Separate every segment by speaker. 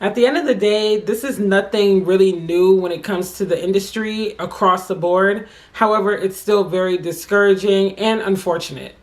Speaker 1: At the end of the day, this is nothing really new when it comes to the industry across the board. However, it's still very discouraging and unfortunate.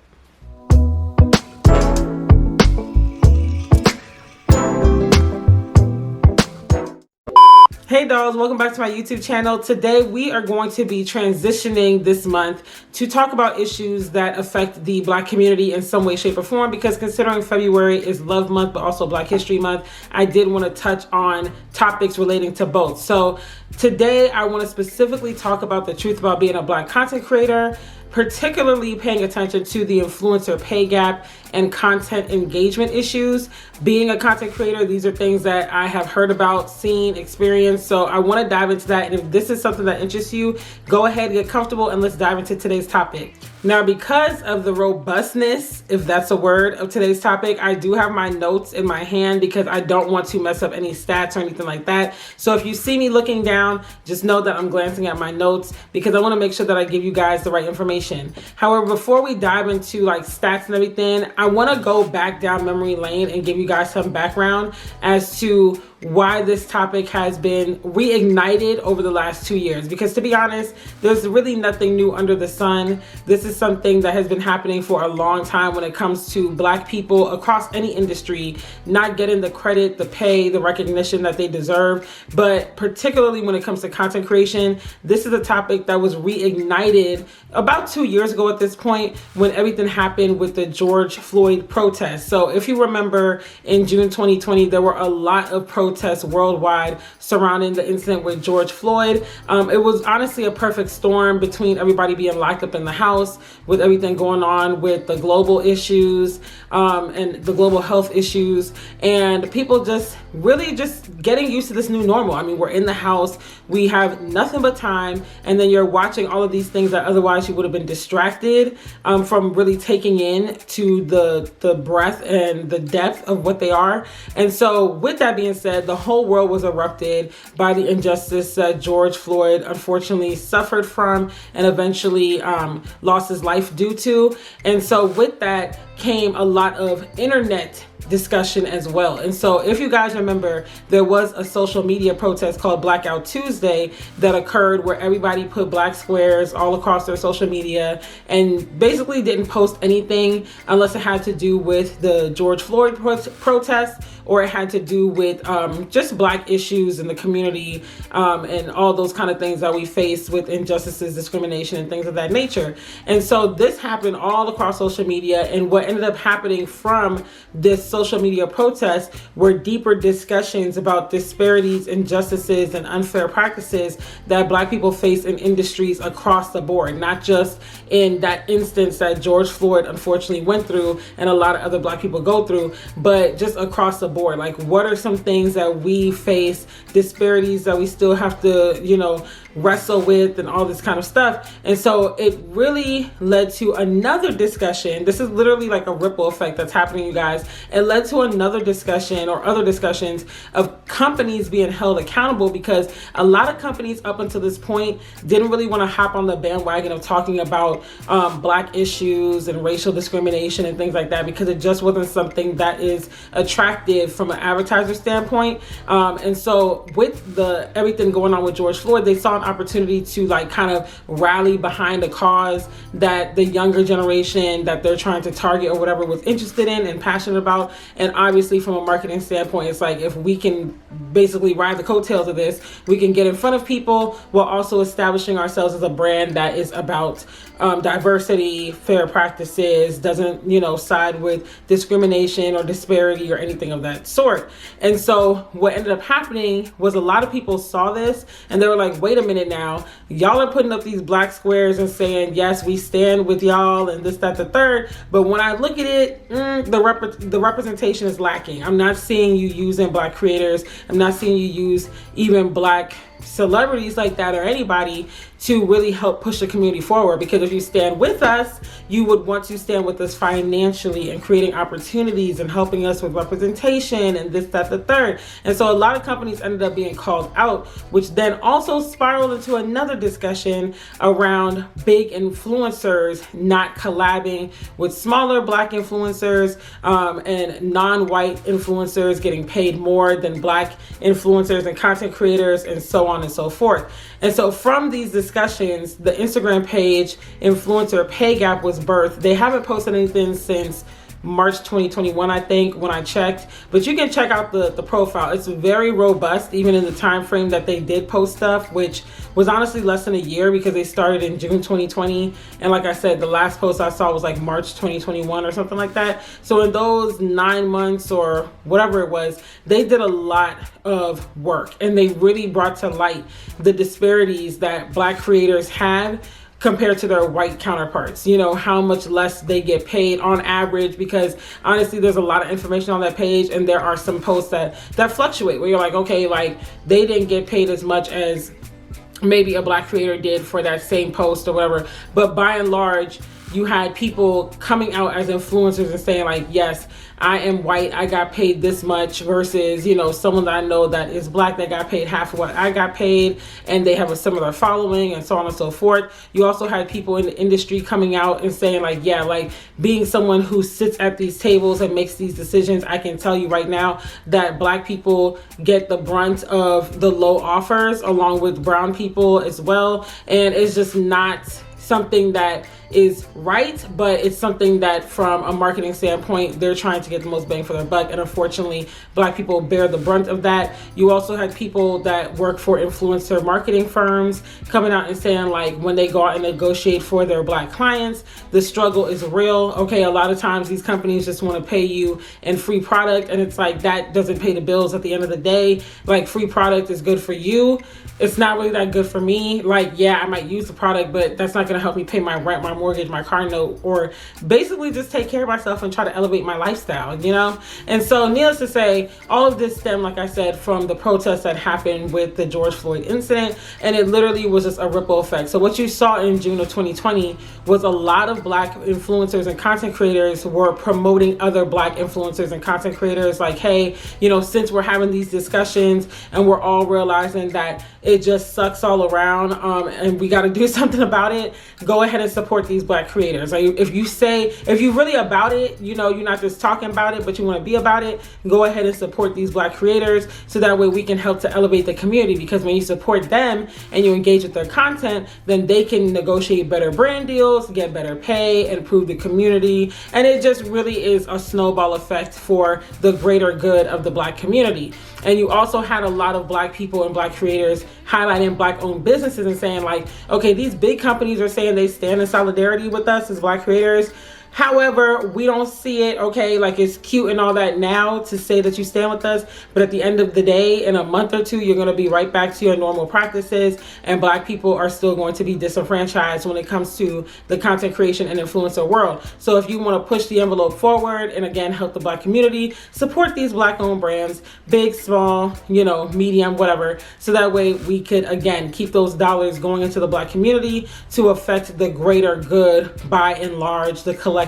Speaker 1: Hey dolls, welcome back to my YouTube channel. Today we are going to be transitioning this month to talk about issues that affect the Black community in some way, shape, or form, because considering February is Love Month but also Black History Month, I did want to touch on topics relating to both. So today I want to specifically talk about the truth about being a Black content creator, particularly paying attention to the influencer pay gap and content engagement issues. Being a content creator, these are things that I have heard about, seen, experienced. So I want to dive into that. And if this is something that interests you, go ahead, get comfortable, and let's dive into today's topic. Now, because of the robustness, if that's a word, of today's topic, I do have my notes in my hand because I don't want to mess up any stats or anything like that. So if you see me looking down, just know that I'm glancing at my notes because I want to make sure that I give you guys the right information. However, before we dive into like stats and everything, I want to go back down memory lane and give you guys some background as to why this topic has been reignited over the last 2 years. Because to be honest, there's really nothing new under the sun. This is something that has been happening for a long time when it comes to Black people across any industry not getting the credit, the pay, the recognition that they deserve. But particularly when it comes to content creation, this is a topic that was reignited about 2 years ago at this point when everything happened with the George Floyd protests. So if you remember, in June 2020, there were a lot of protests worldwide surrounding the incident with George Floyd. It was honestly a perfect storm between everybody being locked up in the house, with everything going on with the global issues and the global health issues, and people just really just getting used to this new normal. I mean, we're in the house, we have nothing but time, and then you're watching all of these things that otherwise you would have been distracted from really taking in to the breadth and the depth of what they are. And so with that being said, the whole world was erupted by the injustice that George Floyd unfortunately suffered from and eventually lost his life due to. And so with that came a lot of internet discussion as well. And so if you guys remember, there was a social media protest called Blackout Tuesday that occurred where everybody put black squares all across their social media and basically didn't post anything unless it had to do with the George Floyd protest or it had to do with just Black issues in the community and all those kind of things that we face with injustices, discrimination, and things of that nature. And so this happened all across social media, and what ended up happening from this social media protest were deeper discussions about disparities, injustices, and unfair practices that Black people face in industries across the board, not just in that instance that George Floyd unfortunately went through and a lot of other Black people go through, but just across the board. Like, what are some things that we face, disparities that we still have to, wrestle with, and all this kind of stuff. And so it really led to another discussion. This is literally like a ripple effect that's happening, you guys. It led to another discussion or other discussions of companies being held accountable, because a lot of companies up until this point didn't really want to hop on the bandwagon of talking about Black issues and racial discrimination and things like that, because it just wasn't something that is attractive from an advertiser standpoint. And so with everything going on with George Floyd, they saw an opportunity to kind of rally behind a cause that the younger generation that they're trying to target or whatever was interested in and passionate about. And obviously from a marketing standpoint, it's like, if we can basically ride the coattails of this, we can get in front of people while also establishing ourselves as a brand that is about diversity, fair practices, doesn't side with discrimination or disparity or anything of that sort. And so what ended up happening was a lot of people saw this and they were like, wait a minute now, y'all are putting up these black squares and saying, yes, we stand with y'all and this, that, the third. But when I look at it, the representation is lacking. I'm not seeing you using Black creators. I'm not seeing you use even Black celebrities like that or anybody to really help push the community forward. Because if you stand with us, you would want to stand with us financially and creating opportunities and helping us with representation and this, that, the third. And so a lot of companies ended up being called out, which then also spiraled into another discussion around big influencers not collabing with smaller Black influencers, and non-white influencers getting paid more than Black influencers and content creators, and so on and so forth. And so from these discussions, the Instagram page Influencer Pay Gap was birthed. They haven't posted anything since March 2021, I think, when I checked, but you can check out the profile. It's very robust, even in the time frame that they did post stuff, which was honestly less than a year because they started in June 2020. And like I said, the last post I saw was like March 2021 or something like that. So in those 9 months or whatever it was, they did a lot of work, and they really brought to light the disparities that Black creators have compared to their white counterparts, how much less they get paid on average, because honestly, there's a lot of information on that page, and there are some posts that fluctuate where you're like, okay, like they didn't get paid as much as maybe a Black creator did for that same post or whatever. But by and large, you had people coming out as influencers and saying like, yes, I am white, I got paid this much, versus, someone that I know that is Black that got paid half of what I got paid, and they have a similar following, and so on and so forth. You also had people in the industry coming out and saying like, yeah, like being someone who sits at these tables and makes these decisions, I can tell you right now that Black people get the brunt of the low offers along with brown people as well. And it's just not something that is right, but it's something that from a marketing standpoint, they're trying to get the most bang for their buck. And unfortunately, Black people bear the brunt of that. You also had people that work for influencer marketing firms coming out and saying like, when they go out and negotiate for their Black clients, the struggle is real. Okay, a lot of times these companies just want to pay you in free product, and it's like, that doesn't pay the bills at the end of the day. Like, free product is good for you. It's not really that good for me. Like, yeah, I might use the product, but that's not going to help me pay my rent, my mortgage, my car note, or basically just take care of myself and try to elevate my lifestyle, And so needless to say, all of this stemmed, like I said, from the protests that happened with the George Floyd incident, and it literally was just a ripple effect. So what you saw in June of 2020 was a lot of Black influencers and content creators were promoting other Black influencers and content creators like, hey, since we're having these discussions and we're all realizing that it just sucks all around, and we got to do something about it, go ahead and support these Black creators. Like, if you're really about it, you're not just talking about it, but you want to be about it, go ahead and support these Black creators, so that way we can help to elevate the community. Because when you support them and you engage with their content, then they can negotiate better brand deals, get better pay, improve the community. And it just really is a snowball effect for the greater good of the Black community. And you also had a lot of Black people and Black creators highlighting Black owned businesses and saying like, okay, these big companies are saying they stand in solidarity with us as Black creators. However, we don't see it, okay, like it's cute and all that now to say that you stand with us, but at the end of the day, in a month or two, you're going to be right back to your normal practices, and Black people are still going to be disenfranchised when it comes to the content creation and influencer world. So if you want to push the envelope forward and again, help the Black community, support these Black owned brands, big, small, medium, whatever, so that way we could again keep those dollars going into the Black community to affect the greater good by and large, the collective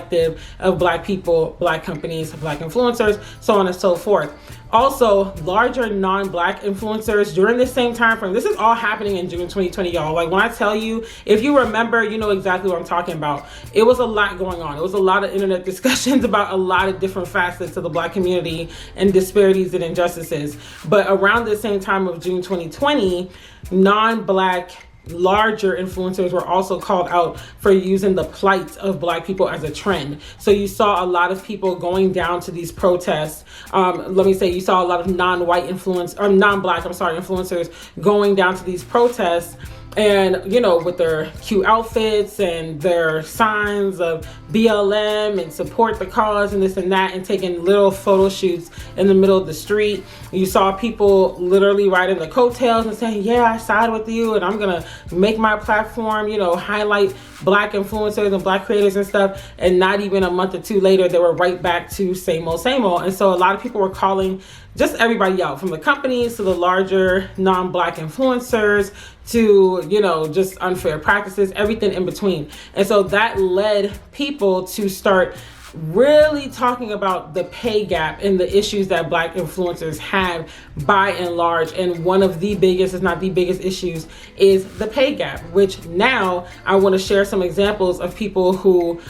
Speaker 1: of Black people, Black companies, Black influencers, so on and so forth. Also, larger non-Black influencers during the same time frame. This is all happening in June 2020, y'all. Like, when I tell you, if you remember, you know exactly what I'm talking about. It was a lot going on. It was a lot of internet discussions about a lot of different facets of the Black community and disparities and injustices. But around the same time of June 2020, non-Black larger influencers were also called out for using the plight of Black people as a trend. So you saw a lot of people going down to these protests. You saw a lot of non-Black influencers going down to these protests, and with their cute outfits and their signs of BLM and support the cause and this and that, and taking little photo shoots in the middle of the street. You saw people literally riding the coattails and saying, yeah, I side with you, and I'm gonna make my platform, highlight Black influencers and Black creators and stuff. And not even a month or two later, they were right back to same old, same old. And so a lot of people were calling just everybody out, from the companies to the larger non-Black influencers to, you know, just unfair practices, everything in between. And so that led people to start really talking about the pay gap and the issues that Black influencers have by and large. And one of the biggest, if not the biggest issues, is the pay gap, which now I want to share some examples of people who,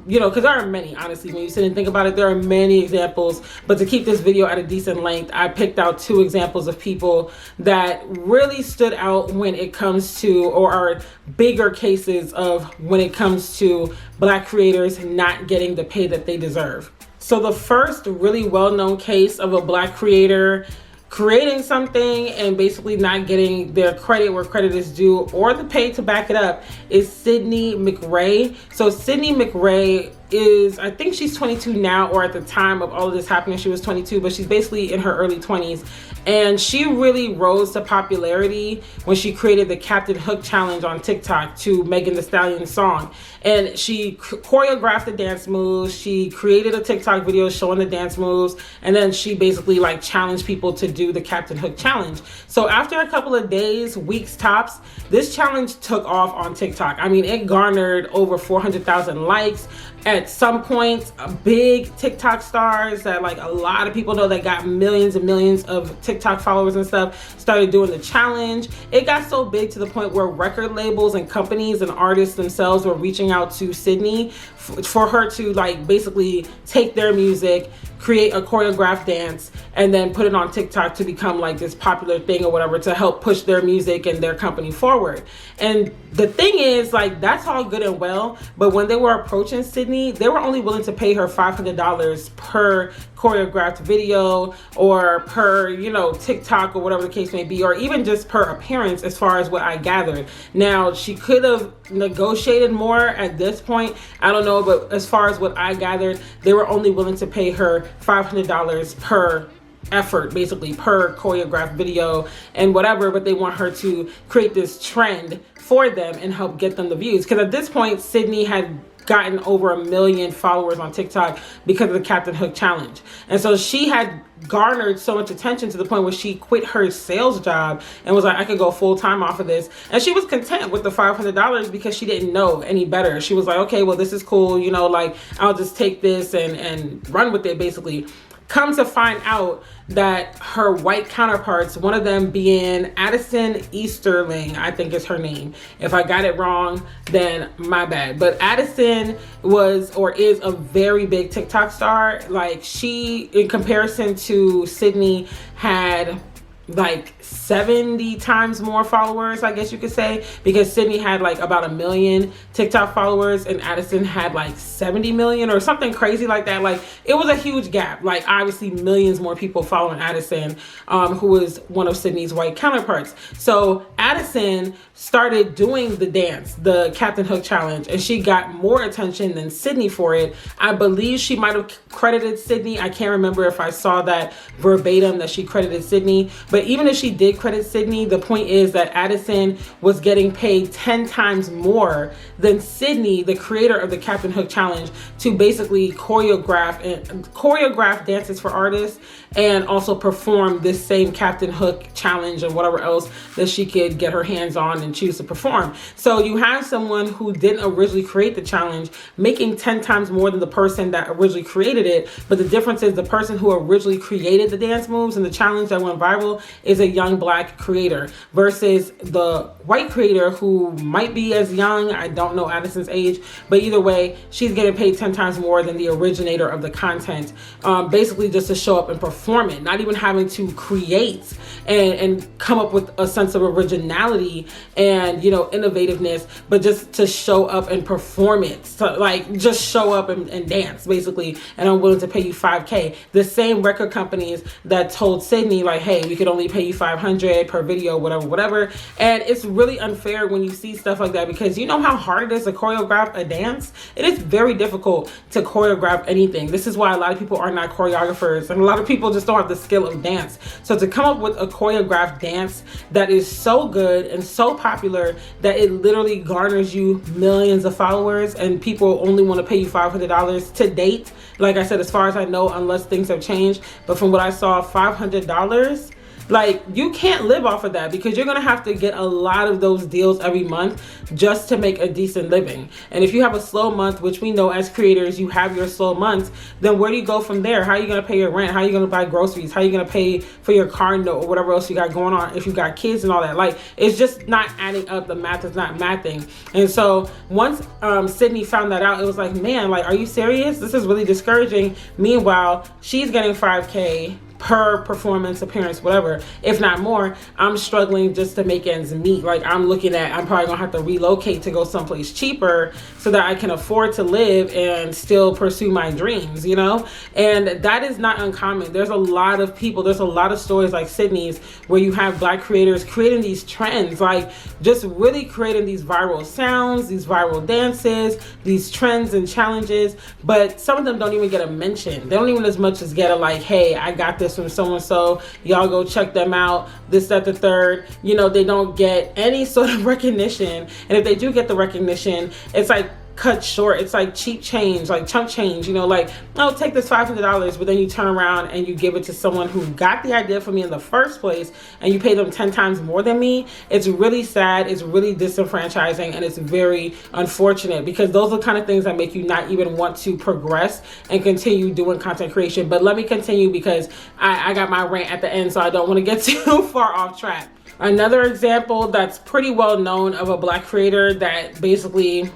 Speaker 1: you know, because there are many, honestly, when you sit and think about it, there are many examples, but to keep this video at a decent length, I picked out 2 examples of people that really stood out when it comes to, or are bigger cases of when it comes to Black creators not getting the pay that they deserve. So the first really well-known case of a Black creator creating something and basically not getting their credit where credit is due, or the pay to back it up, is Sydney McRae. So Sydney McRae is, I think she's 22 now, or at the time of all of this happening, she was 22, but she's basically in her early 20s. And she really rose to popularity when she created the Captain Hook challenge on TikTok to Megan Thee Stallion's song. And she choreographed the dance moves. She created a TikTok video showing the dance moves. And then she basically like challenged people to do the Captain Hook challenge. So after a couple of days, weeks tops, this challenge took off on TikTok. I mean, it garnered over 400,000 likes. At some point, big TikTok stars that like a lot of people know that got millions and millions of TikTok followers and stuff started doing the challenge. It got so big to the point where record labels and companies and artists themselves were reaching out to Sydney for her to like basically take their music, create a choreographed dance, and then put it on TikTok to become like this popular thing or whatever, to help push their music and their company forward. And the thing is, like, that's all good and well, but when they were approaching Sydney, they were only willing to pay her $500 per choreographed video, or per, you know, TikTok, or whatever the case may be, or even just per appearance, as far as what I gathered. Now, she could have negotiated more at this point, I don't know, but as far as what I gathered, they were only willing to pay her $500 per effort, basically per choreographed video and whatever, but they want her to create this trend for them and help get them the views. Because at this point, Sydney had gotten over 1 million followers on TikTok because of the Captain Hook challenge. And so she had garnered so much attention to the point where she quit her sales job and was like, I could go full time off of this. And she was content with the $500 because she didn't know any better. She was like, okay, well, this is cool. You know, like, I'll just take this and run with it, basically. Come to find out that her white counterparts, one of them being Addison Easterling, I think is her name. If I got it wrong, then my bad. But Addison was, or is, a very big TikTok star. Like, she, in comparison to Sydney, had like 70 times more followers, I guess you could say, because Sydney had like about 1 million TikTok followers and Addison had like 70 million or something crazy like that. Like, it was a huge gap. Like, obviously millions more people following Addison, who was one of Sydney's white counterparts. So Addison started doing the dance, the Captain Hook challenge, and she got more attention than Sydney for it. I believe she might have credited Sydney. I can't remember if I saw that verbatim that she credited Sydney. But even if she did credit Sydney, the point is that Addison was getting paid 10 times more than Sydney, the creator of the Captain Hook challenge, to basically choreograph dances for artists and also perform this same Captain Hook challenge and whatever else that she could get her hands on and choose to perform. So you have someone who didn't originally create the challenge making 10 times more than the person that originally created it. But the difference is the person who originally created the dance moves and the challenge that went viral is a young Black creator, versus the white creator who might be as young. I don't know Addison's age, but either way, she's getting paid 10 times more than the originator of the content, basically just to show up and perform it, not even having to create and come up with a sense of originality and, you know, innovativeness, but just to show up and perform it. So, like, just show up and dance, basically, and I'm willing to pay you $5K. The same record companies that told Sydney, like, hey, we could only pay you $500 per video, whatever. And it's really unfair when you see stuff like that, because you know how hard it is to choreograph a dance. It is very difficult to choreograph anything. This is why a lot of people are not choreographers, and a lot of people just don't have the skill of dance. So to come up with a choreographed dance that is so good and so popular that it literally garners you millions of followers, and people only want to pay you $500 to date, like I said, as far as I know, unless things have changed, but from what I saw, $500, like, you can't live off of that, because you're gonna have to get a lot of those deals every month just to make a decent living. And if you have a slow month, which we know as creators, you have your slow months, then where do you go from there? How are you gonna pay your rent? How are you gonna buy groceries? How are you gonna pay for your car note or whatever else you got going on if you got kids and all that? Like, it's just not adding up. The math is not mathing. And so once Sydney found that out, it was like, man, like, are you serious? This is really discouraging. Meanwhile, she's getting $5K per performance, appearance, whatever, if not more. I'm struggling just to make ends meet. Like, I'm looking at, I'm probably gonna have to relocate to go someplace cheaper so that I can afford to live and still pursue my dreams, you know? And that is not uncommon. There's a lot of people, there's a lot of stories like Sydney's where you have Black creators creating these trends, like just really creating these viral sounds, these viral dances, these trends and challenges, but some of them don't even get a mention. They don't even as much as get a like, hey, I got this from so-and-so, y'all go check them out, this, that, the third. You know, they don't get any sort of recognition. And if they do get the recognition, it's like cut short. It's like cheap change, like chunk change, you know, like, oh, take this $500, but then you turn around and you give it to someone who got the idea for me in the first place, and you pay them 10 times more than me. It's really sad. It's really disenfranchising, and it's very unfortunate, because those are the kind of things that make you not even want to progress and continue doing content creation. But let me continue, because I got my rant at the end, so I don't want to get too far off track. Another example that's pretty well known of a Black creator that basically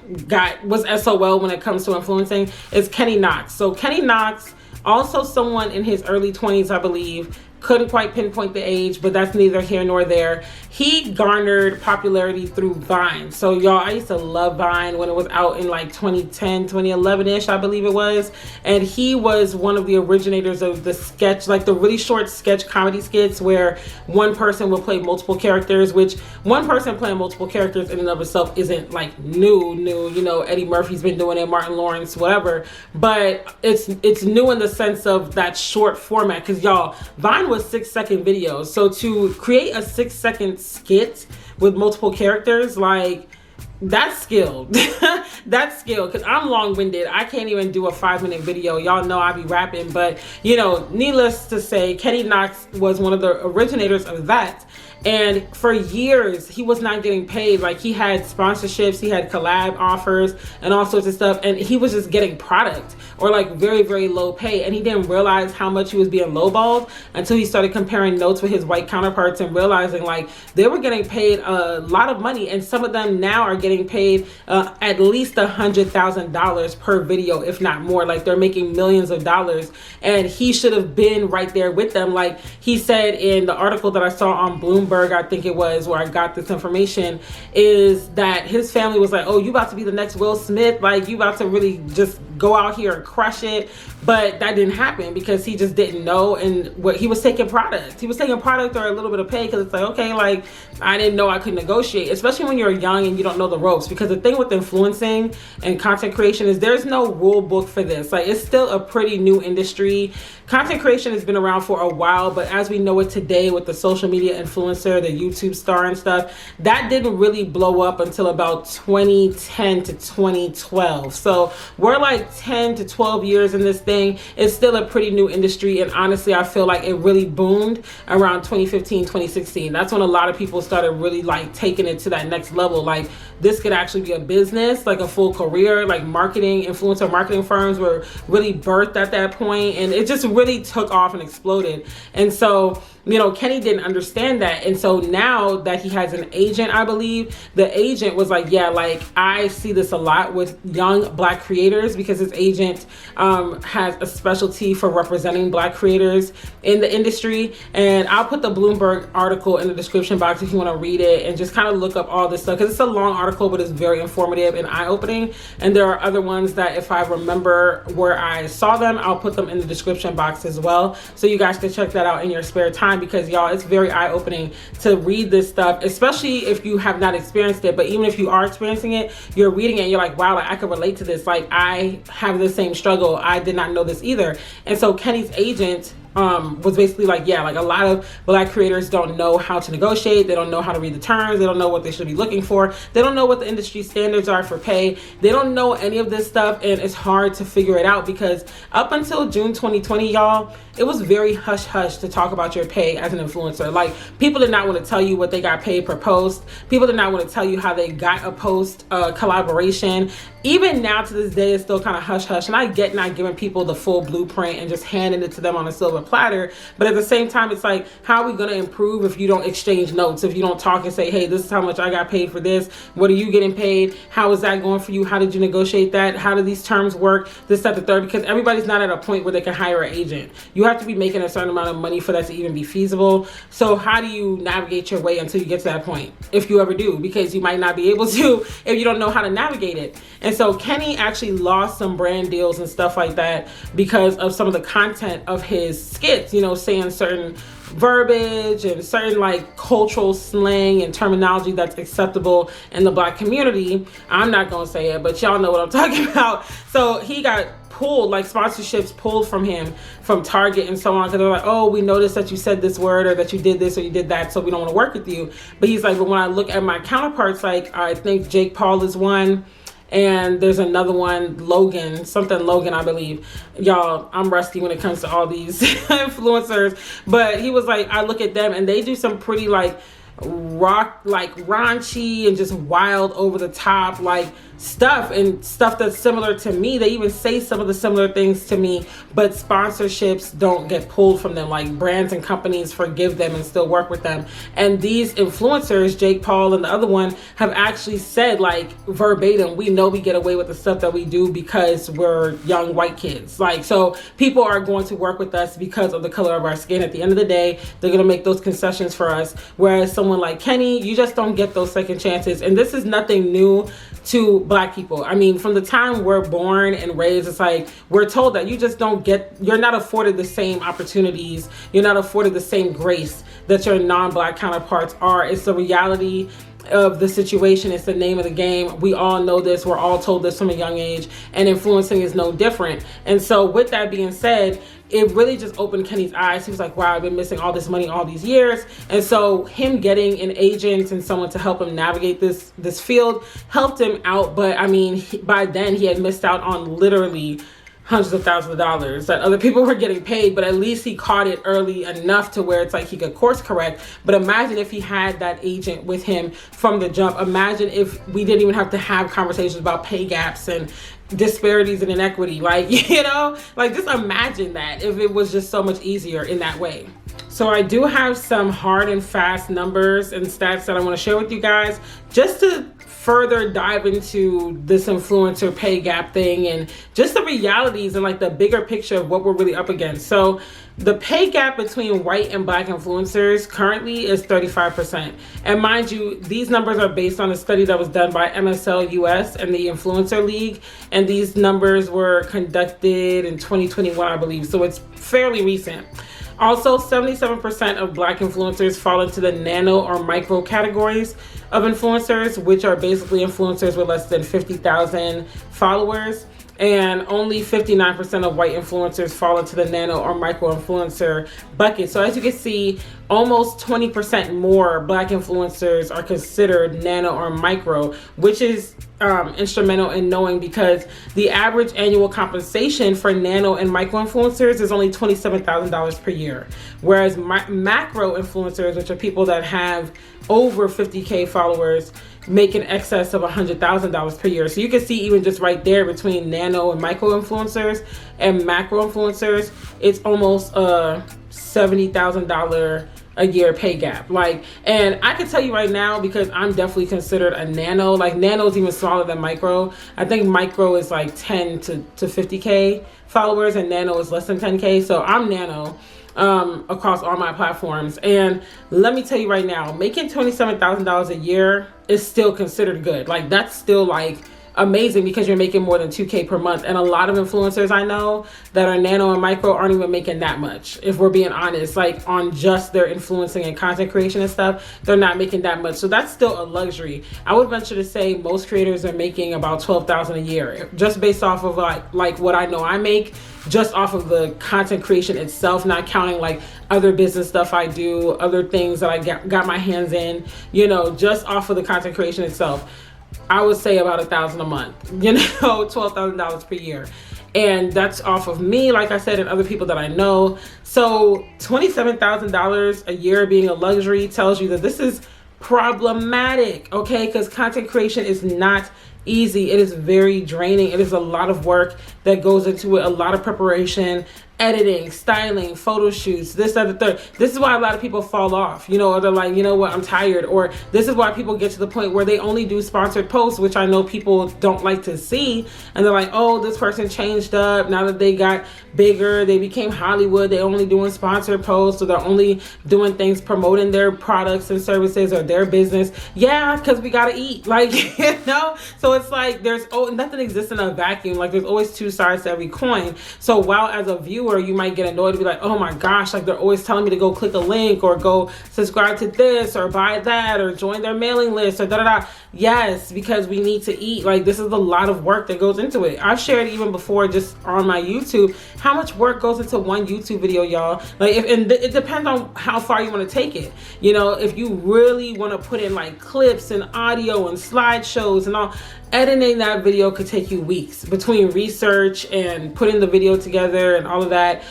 Speaker 1: was SOL when it comes to influencing is Kenny Knox. So Kenny Knox, also someone in his early 20s, I believe, couldn't quite pinpoint the age, but that's neither here nor there. He garnered popularity through Vine. So y'all, I used to love Vine when it was out in like 2010, 2011-ish, I believe it was. And he was one of the originators of the sketch, like the really short sketch comedy skits where one person will play multiple characters, which one person playing multiple characters in and of itself isn't like new, you know, Eddie Murphy's been doing it, Martin Lawrence, whatever. But it's new in the sense of that short format, because y'all, Vine was 6-second videos. So to create a 6-second skit with multiple characters, like, that's skilled. That's skilled, because I'm long-winded. I can't even do a 5-minute video. Y'all know I be rapping, but you know, needless to say, Kenny Knox was one of the originators of that. And for years, he was not getting paid. Like, he had sponsorships, he had collab offers and all sorts of stuff. And he was just getting product or like very, very low pay. And he didn't realize how much he was being lowballed until he started comparing notes with his white counterparts and realizing like they were getting paid a lot of money. And some of them now are getting paid at least $100,000 per video, if not more. Like, they're making millions of dollars. And he should have been right there with them. Like he said in the article that I saw on Bloomberg, I think it was, where I got this information, is that his family was like, oh, you about to be the next Will Smith, like you about to really just go out here and crush it. But that didn't happen because he just didn't know. And what he was taking product or a little bit of pay, because it's like, okay, like I didn't know I could negotiate, especially when you're young and you don't know the ropes. Because the thing with influencing and content creation is there's no rule book for this. Like, it's still a pretty new industry. Content creation has been around for a while, but as we know it today with the social media influencer, the YouTube star and stuff, that didn't really blow up until about 2010 to 2012. So we're like 10 to 12 years in this thing. It's still a pretty new industry. And honestly, I feel like it really boomed around 2015, 2016. That's when a lot of people started really like taking it to that next level. Like, this could actually be a business, like a full career, like marketing, influencer marketing firms were really birthed at that point. And it just really took off and exploded. And so, you know, Kenny didn't understand that. And so now that he has an agent, I believe, the agent was like, yeah, like I see this a lot with young Black creators, because his agent has a specialty for representing Black creators in the industry. And I'll put the Bloomberg article in the description box if you want to read it and just kind of look up all this stuff, because it's a long article, but it's very informative and eye-opening. And there are other ones that if I remember where I saw them, I'll put them in the description box as well, so you guys can check that out in your spare time. time, because y'all, it's very eye-opening to read this stuff, especially if you have not experienced it. But even if you are experiencing it, you're reading it and you're like, wow, like I could relate to this. Like I have the same struggle. I did not know this either. And so Kenny's agent was basically like, yeah, like a lot of Black creators don't know how to negotiate. They don't know how to read the terms. They don't know what they should be looking for. They don't know what the industry standards are for pay. They don't know any of this stuff, and it's hard to figure it out because up until June 2020, y'all, it was very hush hush to talk about your pay as an influencer. Like people did not want to tell you what they got paid per post. People did not want to tell you how they got a post collaboration. Even now to this day, it's still kind of hush hush. And I get not giving people the full blueprint and just handing it to them on a silver platter. But at the same time, it's like, how are we going to improve if you don't exchange notes? If you don't talk and say, hey, this is how much I got paid for this. What are you getting paid? How is that going for you? How did you negotiate that? How do these terms work? This, that, the third, because everybody's not at a point where they can hire an agent. You have to be making a certain amount of money for that to even be feasible. So how do you navigate your way until you get to that point? If you ever do, because you might not be able to if you don't know how to navigate it. And so Kenny actually lost some brand deals and stuff like that because of some of the content of his skits, you know, saying certain verbiage and certain like cultural slang and terminology that's acceptable in the Black community. I'm not gonna say it, but y'all know what I'm talking about. So he got pulled, like sponsorships pulled from him from Target and so on, because they're like, oh, we noticed that you said this word or that you did this or you did that, so we don't want to work with you. But he's like, but when I look at my counterparts, like I think Jake Paul is one, and there's another one, Logan, I believe. Y'all, I'm rusty when it comes to all these influencers. But he was like, I look at them and they do some pretty like raunchy and just wild over the top like stuff, and stuff that's similar to me. They even say some of the similar things to me, but sponsorships don't get pulled from them. Like brands and companies forgive them and still work with them. And these influencers, Jake Paul and the other one, have actually said like verbatim, we know we get away with the stuff that we do because we're young white kids. Like, so people are going to work with us because of the color of our skin. At the end of the day, they're going to make those concessions for us. Whereas someone like Kenny, you just don't get those second chances. And this is nothing new to Black people. I mean, from the time we're born and raised, it's like we're told that you just don't get, you're not afforded the same opportunities, you're not afforded the same grace that your non-Black counterparts are. It's the reality of the situation. It's the name of the game. We all know this. We're all told this from a young age, and influencing is no different. And so with that being said, it really just opened Kenny's eyes. He was like, wow, I've been missing all this money all these years. And so him getting an agent and someone to help him navigate this field helped him out. But I mean, by then he had missed out on literally hundreds of thousands of dollars that other people were getting paid, but at least he caught it early enough to where it's like he could course correct. But imagine if he had that agent with him from the jump. Imagine if we didn't even have to have conversations about pay gaps and disparities and inequity. Like, you know, like just imagine that if it was just so much easier in that way. So I do have some hard and fast numbers and stats that I want to share with you guys just to further dive into this influencer pay gap thing and just the realities and like the bigger picture of what we're really up against. So the pay gap between white and Black influencers currently is 35%. And mind you, these numbers are based on a study that was done by MSL US and the Influencer League. And these numbers were conducted in 2021, I believe. So it's fairly recent. Also, 77% of Black influencers fall into the nano or micro categories of influencers, which are basically influencers with less than 50,000 followers. And only 59% of white influencers fall into the nano or micro influencer bucket. So as you can see, almost 20% more Black influencers are considered nano or micro, which is instrumental in knowing, because the average annual compensation for nano and micro influencers is only $27,000 per year. Whereas macro influencers, which are people that have over 50K followers, make in excess of $100,000 per year. So you can see even just right there between nano and micro influencers and macro influencers, it's almost a $70,000 a year pay gap. Like, and I can tell you right now, because I'm definitely considered a nano, like nano is even smaller than micro. I think micro is like 10 to 50K followers and nano is less than 10K. So I'm nano across all my platforms. And let me tell you right now, making $27,000 a year is still considered good. Like that's still like amazing because you're making more than 2K per month. And a lot of influencers I know that are nano and micro aren't even making that much, if we're being honest. Like on just their influencing and content creation and stuff, they're not making that much. So that's still a luxury. I would venture to say most creators are making about $12,000 a year, just based off of like what I know I make, just off of the content creation itself, not counting like other business stuff I do, other things that I got my hands in, you know, just off of the content creation itself. I would say about $1,000 a month, you know, $12,000 per year. And that's off of me, like I said, and other people that I know. So $27,000 a year being a luxury tells you that this is problematic, okay? Because content creation is not easy. It is very draining. It is a lot of work that goes into it, a lot of preparation, editing, styling, photo shoots, this, that, the third. This is why a lot of people fall off, you know, or they're like, you know what, I'm tired. Or this is why people get to the point where they only do sponsored posts, which I know people don't like to see. And they're like, oh, this person changed up. Now that they got bigger, they became Hollywood, they only doing sponsored posts, or they're only doing things promoting their products and services or their business. Yeah, because we gotta eat, like, you know? So it's like nothing exists in a vacuum. Like there's always two sides to every coin. So while as a viewer, you might get annoyed to be like, oh my gosh, like they're always telling me to go click a link or go subscribe to this or buy that or join their mailing list or da-da-da. Yes, because we need to eat. Like this is a lot of work that goes into it. I've shared even before just on my YouTube how much work goes into one YouTube video, y'all. Like it depends on how far you want to take it. You know, if you really want to put in like clips and audio and slideshows and all, editing that video could take you weeks between research and putting the video together and all of that.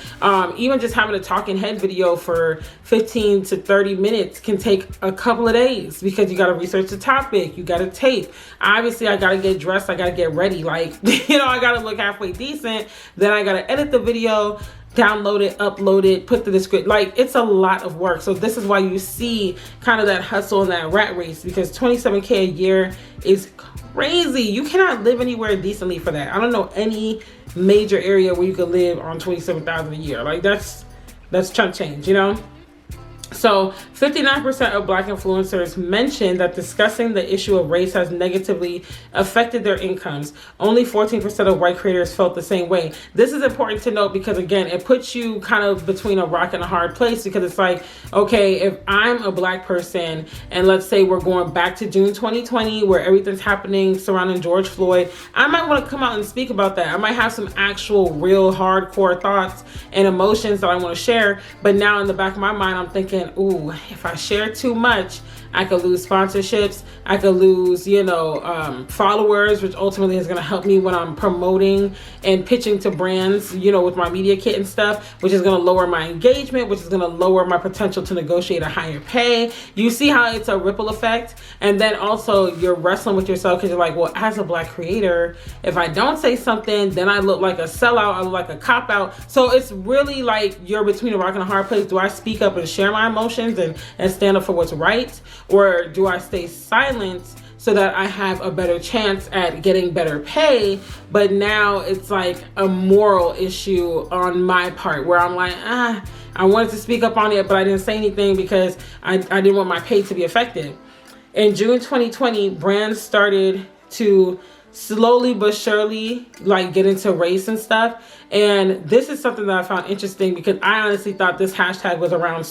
Speaker 1: Even just having a talking head video for 15 to 30 minutes can take a couple of days because you got to research the topic, you got to tape. Obviously, I got to get dressed, I got to get ready. Like, you know, I got to look halfway decent. Then I got to edit the video, download it, upload it, put the script. Like it's a lot of work. So this is why you see kind of that hustle and that rat race, because 27K a year is crazy. You cannot live anywhere decently for that. I don't know any major area where you could live on 27,000 a year. Like that's chunk change, you know? So 59% of Black influencers mentioned that discussing the issue of race has negatively affected their incomes. Only 14% of white creators felt the same way. This is important to note because, again, it puts you kind of between a rock and a hard place, because it's like, okay, if I'm a Black person and let's say we're going back to June 2020 where everything's happening surrounding George Floyd, I might want to come out and speak about that. I might have some actual real hardcore thoughts and emotions that I want to share. But now in the back of my mind, I'm thinking, ooh, if I share too much, I could lose sponsorships, I could lose, you know, followers, which ultimately is going to help me when I'm promoting and pitching to brands, you know, with my media kit and stuff, which is going to lower my engagement, which is going to lower my potential to negotiate a higher pay. You see how it's a ripple effect? And then also you're wrestling with yourself because you're like, well, as a Black creator, if I don't say something, then I look like a sellout, I look like a cop-out. So it's really like you're between a rock and a hard place. Do I speak up and share my emotions and stand up for what's right? Or do I stay silent so that I have a better chance at getting better pay? But now it's like a moral issue on my part where I'm like, I wanted to speak up on it, but I didn't say anything because I didn't want my pay to be affected. In June 2020, brands started to slowly but surely like get into race and stuff. And this is something that I found interesting because I honestly thought this hashtag was around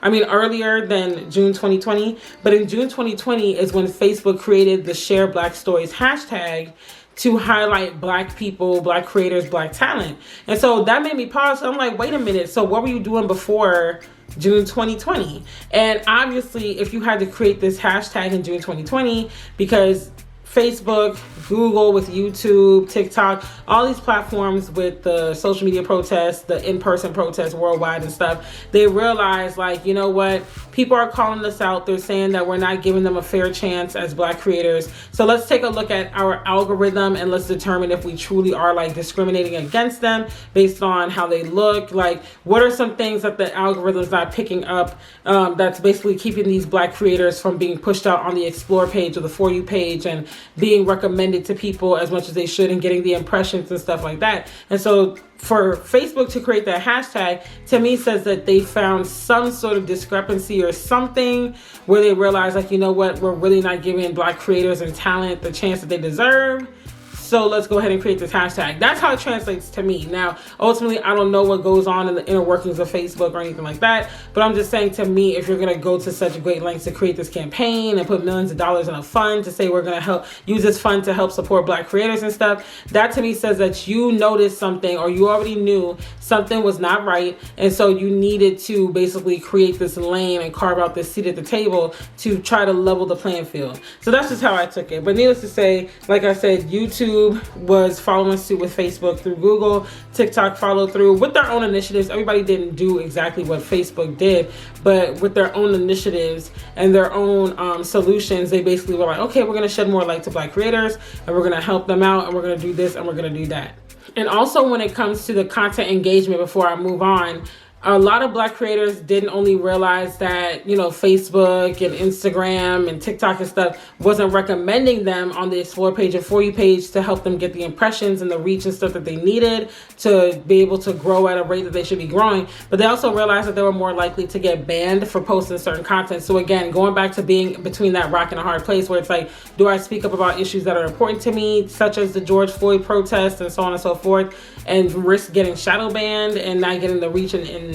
Speaker 1: earlier than June 2020. But in June 2020 is when Facebook created the Share Black Stories hashtag to highlight Black people, Black creators, Black talent. And so that made me pause. So I'm like, wait a minute. So what were you doing before June 2020? And obviously, if you had to create this hashtag in June 2020, because Facebook, Google with YouTube, TikTok, all these platforms with the social media protests, the in-person protests worldwide and stuff, they realize, like, you know what? People are calling us out. They're saying that we're not giving them a fair chance as Black creators. So let's take a look at our algorithm and let's determine if we truly are like discriminating against them based on how they look. Like, what are some things that the algorithm's not picking up that's basically keeping these Black creators from being pushed out on the Explore page or the For You page and being recommended to people as much as they should and getting the impressions and stuff like that. And so for Facebook to create that hashtag, to me says that they found some sort of discrepancy or something where they realized, like, you know what, we're really not giving Black creators and talent the chance that they deserve. So let's go ahead and create this hashtag. That's how it translates to me. Now, ultimately, I don't know what goes on in the inner workings of Facebook or anything like that, but I'm just saying, to me, if you're gonna go to such great lengths to create this campaign and put millions of dollars in a fund to say we're gonna use this fund to help support Black creators and stuff, that to me says that you noticed something, or you already knew something was not right, and so you needed to basically create this lane and carve out this seat at the table to try to level the playing field. So that's just how I took it. But needless to say, like I said, YouTube was following suit with Facebook through Google. TikTok followed through with their own initiatives. Everybody didn't do exactly what Facebook did, but with their own initiatives and their own solutions, they basically were like, okay, we're going to shed more light to Black creators, and we're going to help them out, and we're going to do this, and we're going to do that. And also, when it comes to the content engagement, before I move on, a lot of Black creators didn't only realize that, you know, Facebook and Instagram and TikTok and stuff wasn't recommending them on the Explore page or For You page to help them get the impressions and the reach and stuff that they needed to be able to grow at a rate that they should be growing. But they also realized that they were more likely to get banned for posting certain content. So again, going back to being between that rock and a hard place where it's like, do I speak up about issues that are important to me, such as the George Floyd protest and so on and so forth, and risk getting shadow banned and not getting the reach and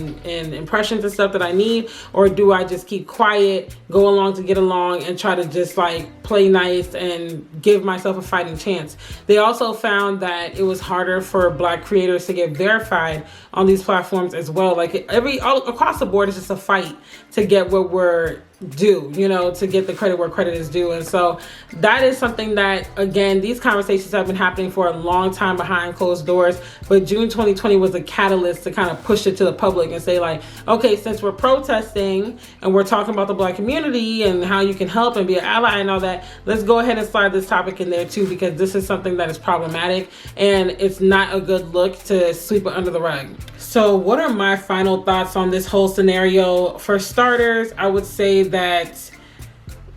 Speaker 1: impressions and stuff that I need? Or do I just keep quiet, go along to get along, and try to just like play nice and give myself a fighting chance? They also found that it was harder for Black creators to get verified on these platforms as well. Like all across the board, it's just a fight to get what we're due, you know, to get the credit where credit is due. And so that is something that, again, these conversations have been happening for a long time behind closed doors, but June 2020 was a catalyst to kind of push it to the public and say, like, okay, since we're protesting and we're talking about the Black community and how you can help and be an ally and all that, let's go ahead and slide this topic in there too, because this is something that is problematic and it's not a good look to sweep it under the rug. So what are my final thoughts on this whole scenario? For starters, I would say that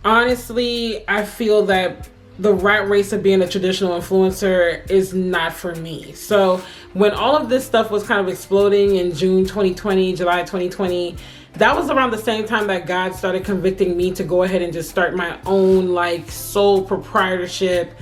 Speaker 1: honestly, I feel that the rat race of being a traditional influencer is not for me. So when all of this stuff was kind of exploding in June 2020, July 2020, that was around the same time that God started convicting me to go ahead and just start my own like sole proprietorship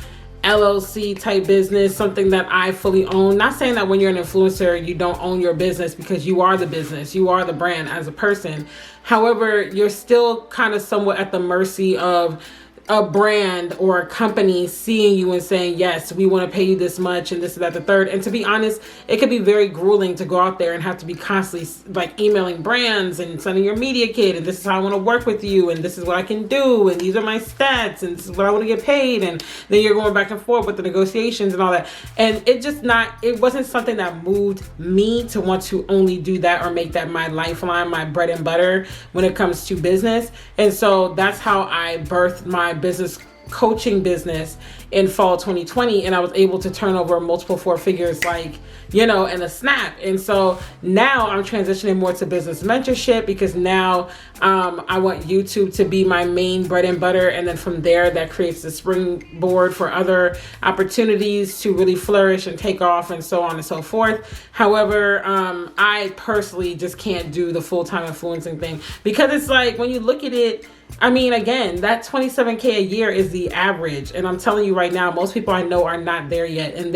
Speaker 1: LLC type business, something that I fully own. Not saying that when you're an influencer, you don't own your business, because you are the business, you are the brand as a person. However, you're still kind of somewhat at the mercy of a brand or a company seeing you and saying, yes, we want to pay you this much and this, that, the third. And to be honest, it could be very grueling to go out there and have to be constantly like emailing brands and sending your media kit, and this is how I want to work with you, and this is what I can do, and these are my stats, and this is what I want to get paid. And then you're going back and forth with the negotiations and all that. And it wasn't something that moved me to want to only do that or make that my lifeline, my bread and butter when it comes to business. And so that's how I birthed my business coaching business in fall 2020, and I was able to turn over multiple four figures, like, you know, in a snap. And so now I'm transitioning more to business mentorship, because now I want YouTube to be my main bread and butter, and then from there that creates the springboard for other opportunities to really flourish and take off and so on and so forth. However, I personally just can't do the full-time influencing thing, because it's like, when you look at it, I mean, again, that $27K a year is the average. And I'm telling you right now, most people I know are not there yet. And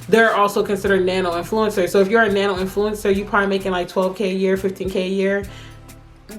Speaker 1: they're also considered nano influencers. So if you're a nano influencer, you're probably making like $12K a year, $15K a year.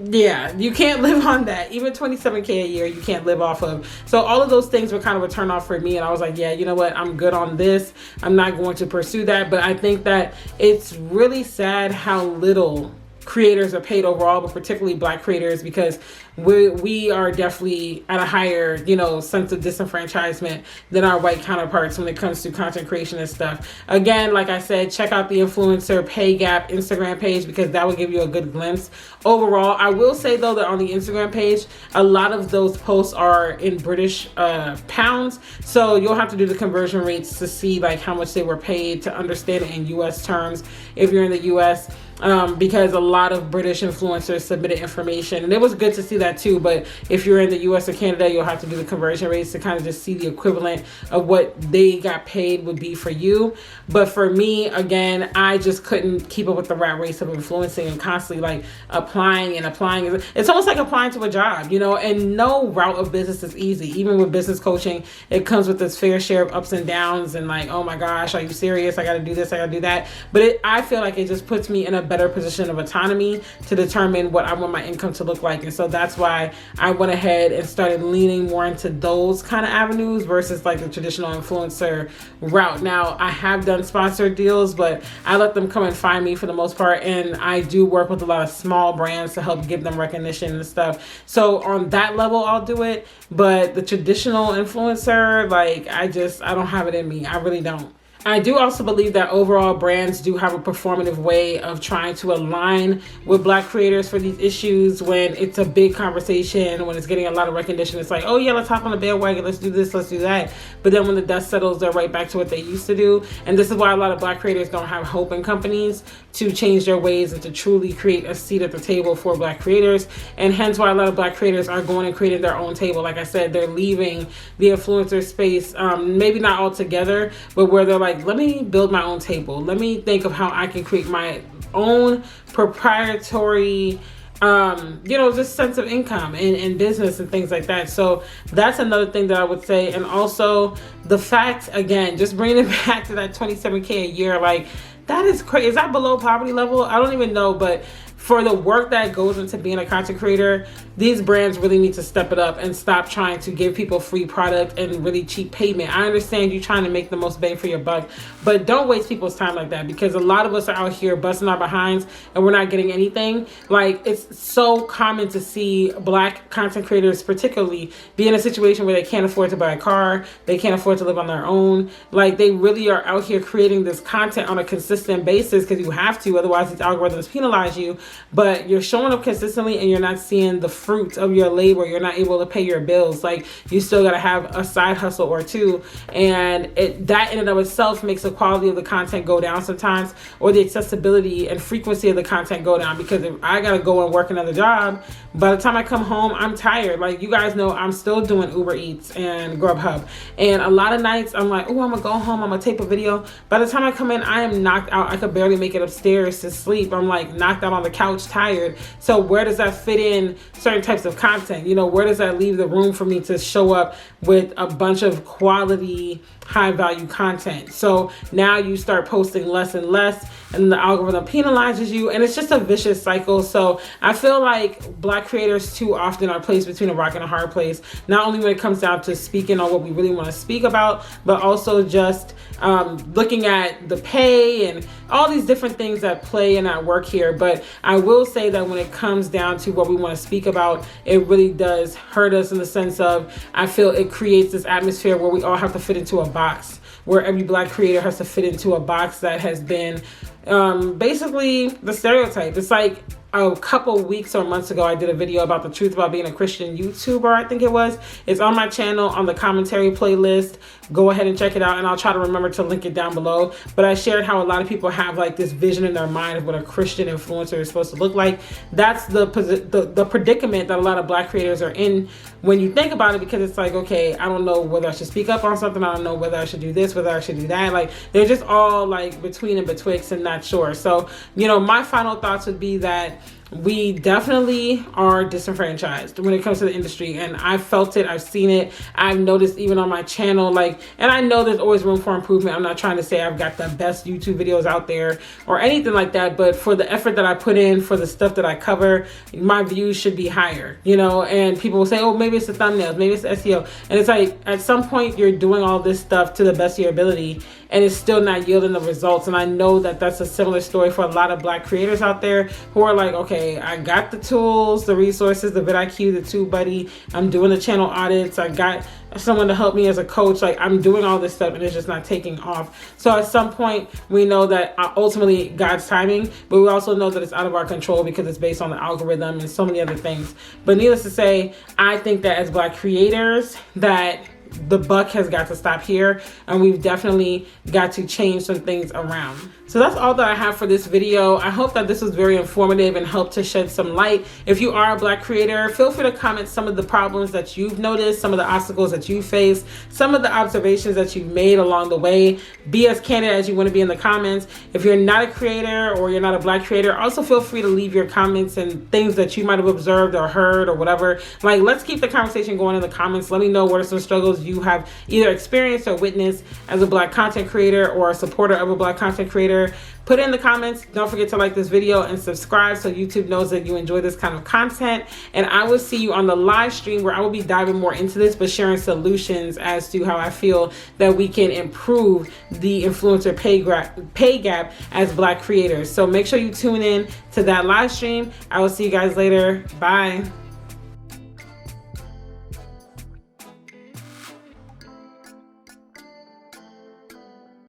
Speaker 1: Yeah, you can't live on that. Even $27K a year, you can't live off of. So all of those things were kind of a turn off for me. And I was like, yeah, you know what? I'm good on this. I'm not going to pursue that. But I think that it's really sad how little creators are paid overall, but particularly Black creators, because we are definitely at a higher, you know, sense of disenfranchisement than our white counterparts when it comes to content creation and stuff. Again, like I said, check out the influencer pay gap Instagram page, because that will give you a good glimpse. Overall, I will say though that on the Instagram page, a lot of those posts are in British pounds, so you'll have to do the conversion rates to see like how much they were paid to understand it in US terms if you're in the US. because a lot of British influencers submitted information, and it was good to see that too. But if you're in the US or Canada, you'll have to do the conversion rates to kind of just see the equivalent of what they got paid would be for you. But for me, again, I just couldn't keep up with the rat race of influencing and constantly like applying and applying. It's almost like applying to a job, you know, and no route of business is easy. Even with business coaching, it comes with its fair share of ups and downs and like, oh my gosh, are you serious? I got to do this, I got to do that. But I feel like it just puts me in a better position of autonomy to determine what I want my income to look like. And so that's why I went ahead and started leaning more into those kind of avenues versus like the traditional influencer route. Now, I have done sponsored deals, but I let them come and find me for the most part. And I do work with a lot of small brands to help give them recognition and stuff. So on that level, I'll do it. But the traditional influencer, like I don't have it in me. I really don't. I do also believe that overall brands do have a performative way of trying to align with Black creators for these issues. When it's a big conversation, when it's getting a lot of recognition, it's like, oh yeah, let's hop on the bandwagon, let's do this, let's do that. But then when the dust settles, they're right back to what they used to do. And this is why a lot of Black creators don't have hope in companies to change their ways and to truly create a seat at the table for Black creators. And hence why a lot of Black creators are going and creating their own table. Like I said, they're leaving the influencer space, maybe not altogether, but where they're like, let me build my own table. Let me think of how I can create my own proprietary just sense of income and business and things like that. So that's another thing that I would say. And also the fact, again, just bringing it back to that $27K a year, like that is crazy. Is that below poverty level? I don't even know, but for the work that goes into being a content creator, these brands really need to step it up and stop trying to give people free product and really cheap payment. I understand you trying to make the most bang for your buck, but don't waste people's time like that, because a lot of us are out here busting our behinds and we're not getting anything. Like, it's so common to see Black content creators particularly be in a situation where they can't afford to buy a car, they can't afford to live on their own. Like, they really are out here creating this content on a consistent basis because you have to, otherwise these algorithms penalize you. But you're showing up consistently and you're not seeing the fruit of your labor. You're not able to pay your bills. Like, you still got to have a side hustle or two. And that in and of itself makes the quality of the content go down sometimes, or the accessibility and frequency of the content go down. Because if I got to go and work another job, by the time I come home, I'm tired. Like, you guys know I'm still doing Uber Eats and Grubhub. And a lot of nights I'm like, oh, I'm going to go home, I'm going to tape a video. By the time I come in, I am knocked out. I could barely make it upstairs to sleep. I'm like knocked out on the couch, tired. So where does that fit in certain types of content? You know, where does that leave the room for me to show up with a bunch of quality, high value content? So now you start posting less and less, and the algorithm penalizes you, and it's just a vicious cycle. So I feel like Black creators too often are placed between a rock and a hard place, not only when it comes down to speaking on what we really want to speak about, but also just looking at the pay and all these different things that play in at work here. But I will say that when it comes down to what we want to speak about, it really does hurt us in the sense of, I feel it creates this atmosphere where we all have to fit into a box, where every Black creator has to fit into a box that has been basically the stereotype. It's like a couple weeks or months ago, I did a video about the truth about being a Christian YouTuber, I think it was. It's on my channel on the commentary playlist. Go ahead and check it out, and I'll try to remember to link it down below. But I shared how a lot of people have like this vision in their mind of what a Christian influencer is supposed to look like. That's the predicament that a lot of Black creators are in when you think about it, because it's like, okay, I don't know whether I should speak up on something. I don't know whether I should do this, whether I should do that. Like, they're just all like between and betwixt and not sure. So, you know, my final thoughts would be that we definitely are disenfranchised when it comes to the industry, and I've felt it, I've seen it, I've noticed even on my channel, like, and I know there's always room for improvement. I'm not trying to say I've got the best YouTube videos out there or anything like that, but for the effort that I put in, for the stuff that I cover, my views should be higher, you know. And people will say, oh, maybe it's the thumbnails, maybe it's the SEO, and it's like, at some point you're doing all this stuff to the best of your ability and it's still not yielding the results. And I know that that's a similar story for a lot of Black creators out there who are like, okay, I got the tools, the resources, the vidIQ, the TubeBuddy, I'm doing the channel audits, I got someone to help me as a coach, like, I'm doing all this stuff and it's just not taking off. So at some point we know that ultimately God's timing, but we also know that it's out of our control because it's based on the algorithm and so many other things. But needless to say, I think that as Black creators, that the buck has got to stop here, and we've definitely got to change some things around. So that's all that I have for this video. I hope that this was very informative and helped to shed some light. If you are a Black creator, feel free to comment some of the problems that you've noticed, some of the obstacles that you face, some of the observations that you've made along the way. Be as candid as you want to be in the comments. If you're not a creator or you're not a Black creator, also feel free to leave your comments and things that you might have observed or heard or whatever. Like, let's keep the conversation going in the comments. Let me know what are some struggles you have either experienced or witnessed as a Black content creator or a supporter of a Black content creator. Put it in the comments. Don't forget to like this video and subscribe so YouTube knows that you enjoy this kind of content. And I will see you on the live stream where I will be diving more into this, but sharing solutions as to how I feel that we can improve the influencer pay gap as Black creators. So make sure you tune in to that live stream. I will see you guys later. Bye.